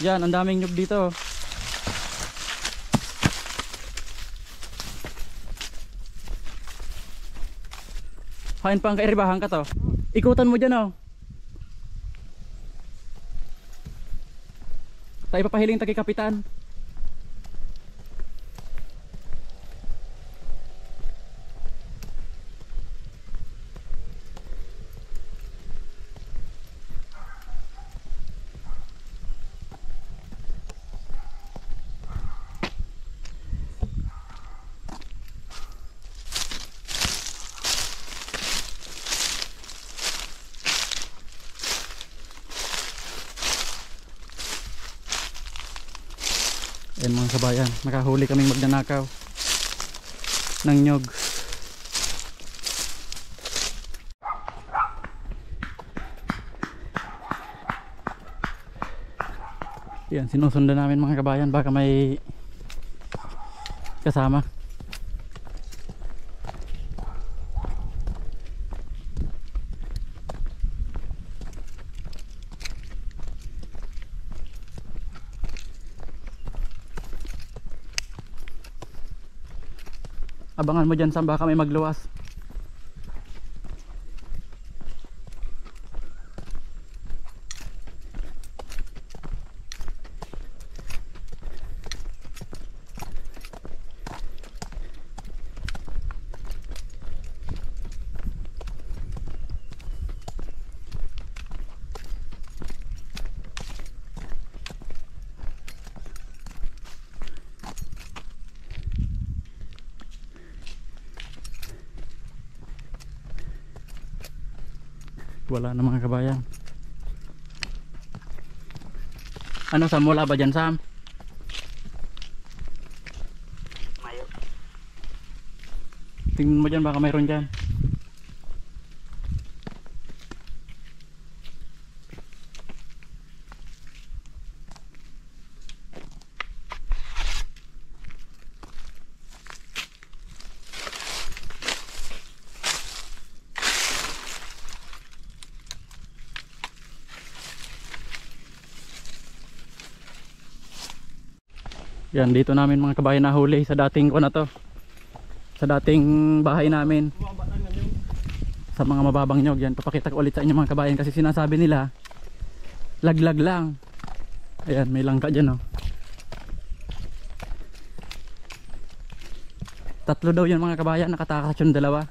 Yan, ang daming nyug dito. Hain pa ang kairibahan ka to. Ikutan mo dyan oh. Tayo papahiling ta kay kapitan. Ayan mga kabayan, nakahuli kaming magnanakaw ng nyog. Yan, sinusundan namin mga kabayan, baka may kasama. Abangan mo dyan Sam, baka may magluwas. Wala na mga kabayan. Ano Sam, wala ba dyan Sam? Mayo. Tingnan mo dyan, baka mayroon dyan. Yan, dito namin mga kabayan nahuli sa dating ko na to. Sa dating bahay namin. Sa mga mababang nyog. Yan, papakita ko ulit sa inyo mga kabayan kasi sinasabi nila laglag lang. Ayan, may langka dyan oh. Tatlo daw yun mga kabayan, nakatakas yung dalawa.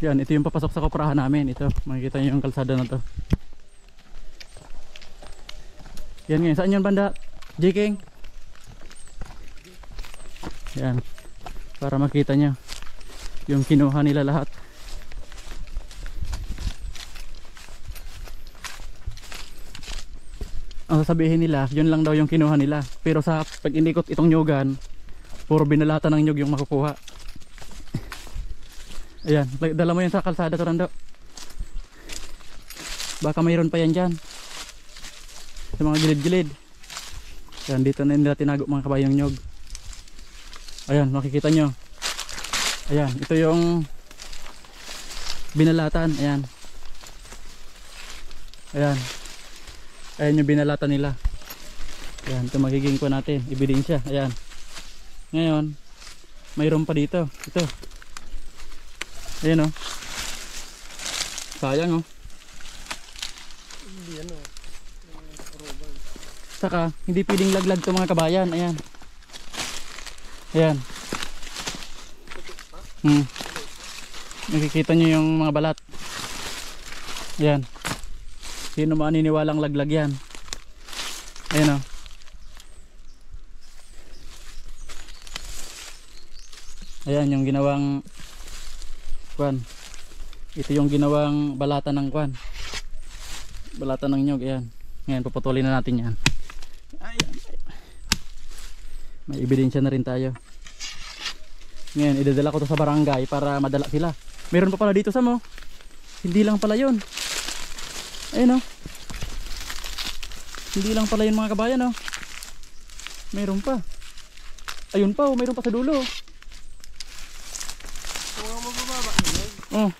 Yan, ito yung papasok sa koprahan namin. Ito, makikita nyo yung kalsada na to. Yan ngayon, saan yun banda? Jiking? Yan, para makita nyo yung kinuha nila lahat. Ang sasabihin nila, yun lang daw yung kinuha nila. Pero sa pag-inikot itong nyugan, puro binalata ng nyug yung makukuha. Ayan, dala mo yan sa kalsada Torando. Baka mayroon pa yan dyan sa mga gilid-gilid. Ayan, dito na nila tinago mga kabayang nyog. Ayan, makikita nyo. Ayan, ito yung binalatan. Ayan. Ayan. Ayan yung binalatan nila. Ayan, ito magiging ko natin, ebidensya. Ayan. Ngayon, mayroon pa dito. Ito. Ayan o. Sayang o. Hindi ano. Saka hindi pwedeng laglag to mga kabayan. Ayan. Ayan. Nakikita nyo yung mga balat. Ayan. Sino maniniwalang laglag yan? Ayan o. Ayan yung ginawang kwan. Ito yung ginawang balatan ng kwan. Balatan ng nyog. Ayan. Ngayon puputulin na natin yan. Ayan. May ebidensya na rin tayo. Ngayon idadala ko to sa barangay para madala sila. Meron pa pala dito sa mo. Hindi lang pala yun. Ayun, oh. Hindi lang pala yun mga kabayan, oh. Mayroon pa. Ayun pa, oh. Mayroon pa sa dulo. Oh.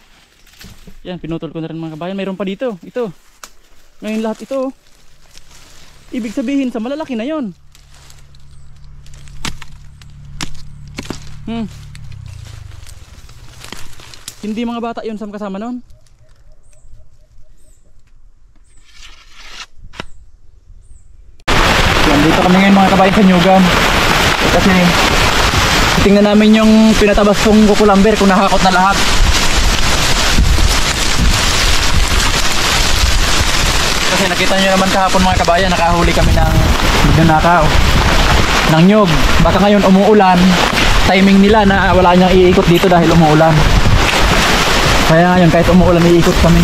Yan, pinutol ko na rin mga kabayan. Mayroon pa dito. Ito. Ngayon lahat ito, oh. Ibig sabihin sa malalaki na yon. Hindi mga bata yun sa kasama nun. Yan, dito kami ngayon mga kabayan sa Nyugan. Kasi tingnan namin yung pinatabas kong kukulamber kung nakakot na lahat. Kasi nakita nyo naman kahapon mga kabayan, nakahuli kami ng nanakaw ng nyug. Baka ngayon umuulan, timing nila na wala niyang iikot dito dahil umuulan. Kaya ngayon kahit umuulan iikot kami.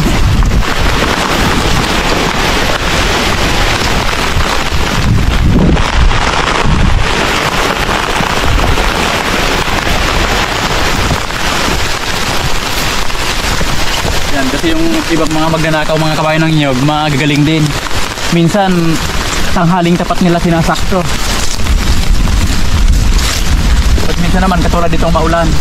Yan, kasi yung ibang mga magnanakaw mga kabayan ng nyug, magagaling din. Minsan tanghaling tapat nila sinasakto. At minsan naman katulad ditong maulan.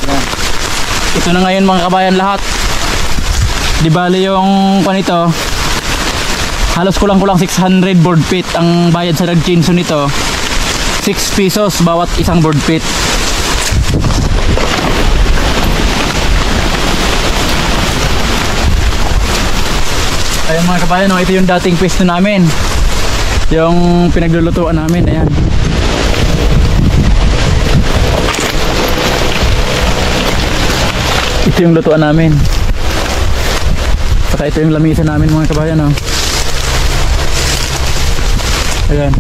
Yan. Ito na ngayon mga kabayan lahat. Di bali yung panito, halos kulang-kulang 600 board feet ang bayad sa nagchinso nito. 6 pesos bawat isang board feet. Ayun mga kabayan, ito yung dating pwesto namin, yung pinaglulutuan namin. Ayan, ito yung lutuan namin. Saka ito yung lamisa namin mga kabayan, oh. Ayan.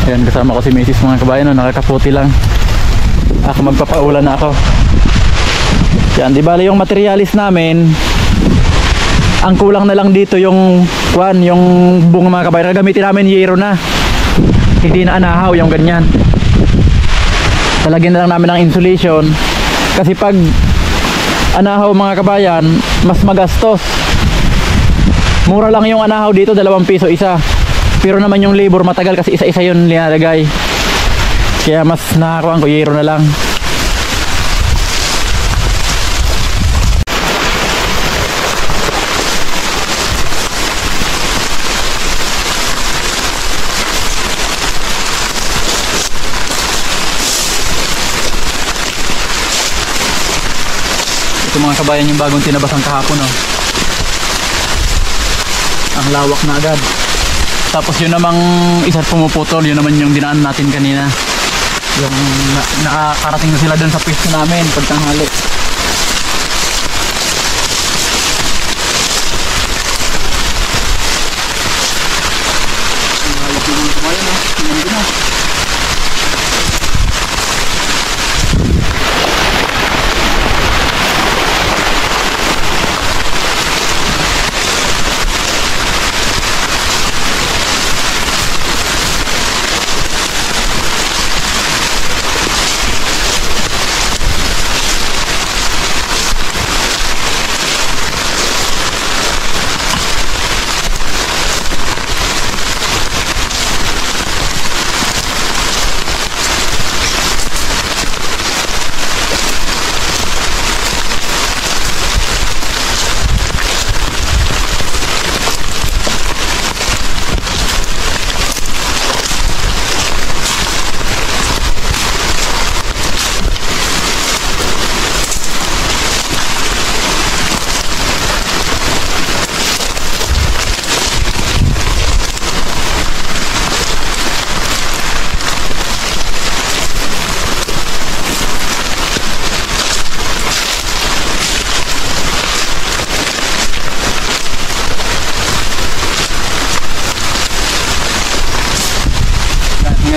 Ayan, kasama ko si Mrs. mga kabayan, oh. Nakakaputi lang. Ako magpapaulan na ako. Yan, di bali yung materialis namin, ang kulang na lang dito yung yung bunga mga kabayan. Gagamitin namin yero na, hindi na anahaw yung ganyan. Talagyan na lang namin ng insulation. Kasi pag anahaw mga kabayan, mas magastos. Mura lang yung anahaw dito, 2 piso isa. Pero naman yung labor matagal kasi isa-isa yun linalagay. Kaya mas nakakuha ko yero na lang. Ito mga kabayan yung bagong tinabasan kahapon, oh. Ang lawak na agad. Tapos yun namang isa pumuputol, yun naman yung dinaan natin kanina. Yung nakakarating na sila dun sa pwesto namin pagtanghali.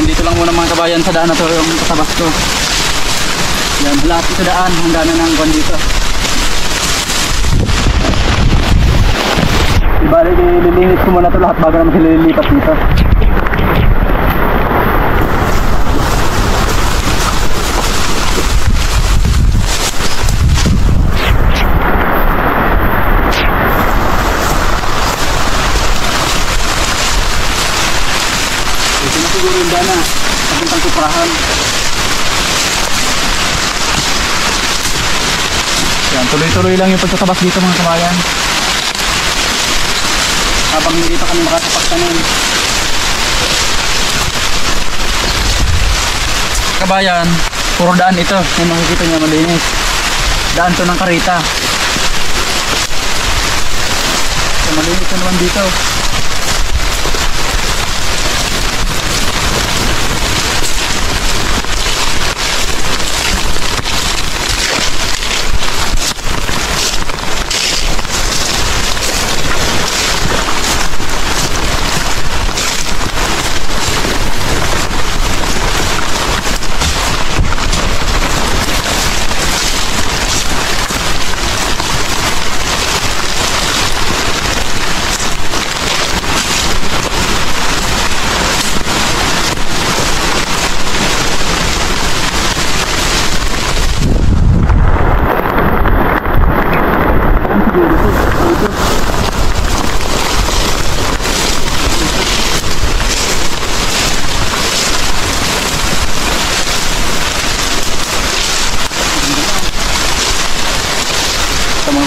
Dito lang muna mga kabayan sa daan na to, yung katabas ko. Yan, lahat ito daan hanggang na ng kwan dito. Bali, lilinis ko muna ito lahat bago naman sila lilipat dito. Ito na siguro yung dana. Papuntang Kuprahan. Yan, tuloy-tuloy lang yung pagtatabas dito mga kabayan. Habang hindi pa kami makakapagtanim. Kabayan, puro daan ito. Yung makikita niya malinis. Daan to ng karita. So, malinis na naman dito.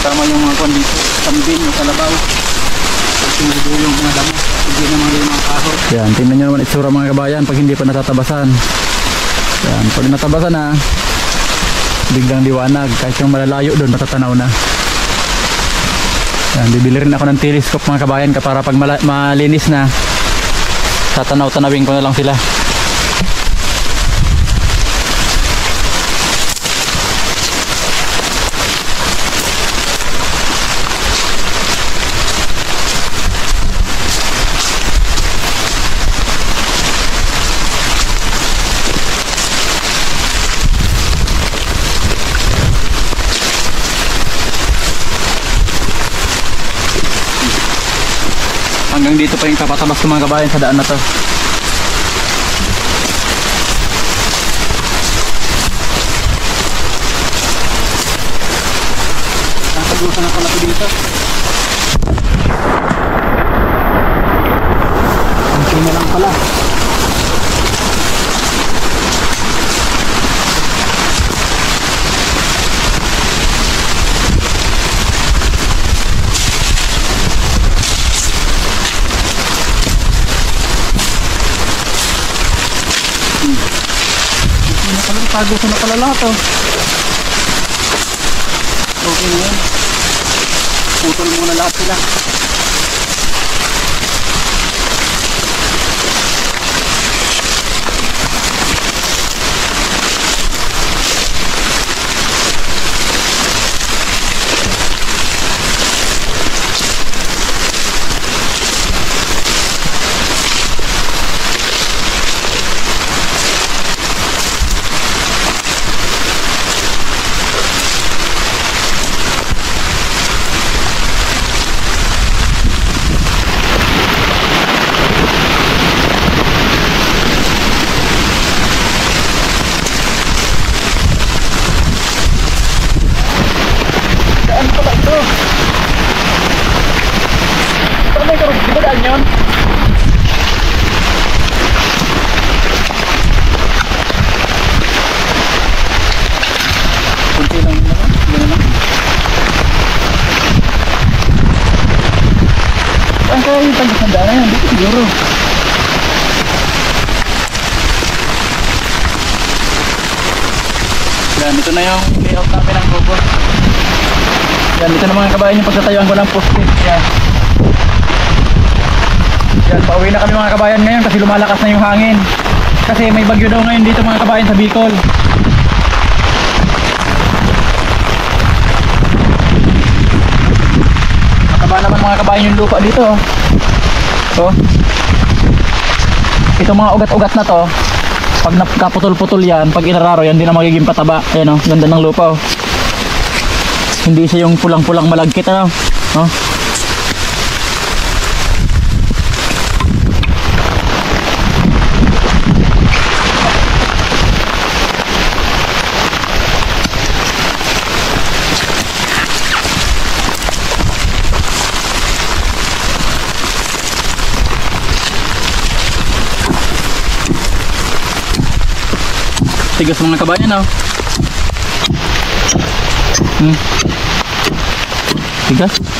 Tama yung mga kwan dito, kambing o kalabaw. Yung mga damo, hindi naman yung mga kahoy. Yan, tingnan nyo naman itsura mga kabayan pag hindi pa natatabasan. Yan, pag natabasan na, biglang liwanag. Kahit yung malalayo doon, matatanaw na. Yan, bibili rin ako ng telescope mga kabayan para pag malinis na, tatanaw-tanawin ko na lang sila. Hanggang dito pa yung kapatabas ng mga kabayan sa daan na to. Nakagusan na pala ito dito. Ang na lang pala. Tagusan na pala lahat oh. Okay na yan. Putol muna lahat sila. Siguro. Yan, ito na yung layout namin ng grupo. Yan, ito na mga kabayan yung pagtatayuan ko ng poste. Yan. Yan, pauwi na kami mga kabayan ngayon kasi lumalakas na yung hangin. Kasi may bagyo daw ngayon dito mga kabayan sa Bicol. Mataba naman mga kabayan yung lupa dito. Oh. Itong mga ugat-ugat na to, pag naputol-putol yan, pag inararo yan, hindi na magiging pataba. Ayan oh, ganda ng lupa oh. Hindi siya yung pulang-pulang malagkit ano. Oh. Tigas mga kabayan, oh. Tigas.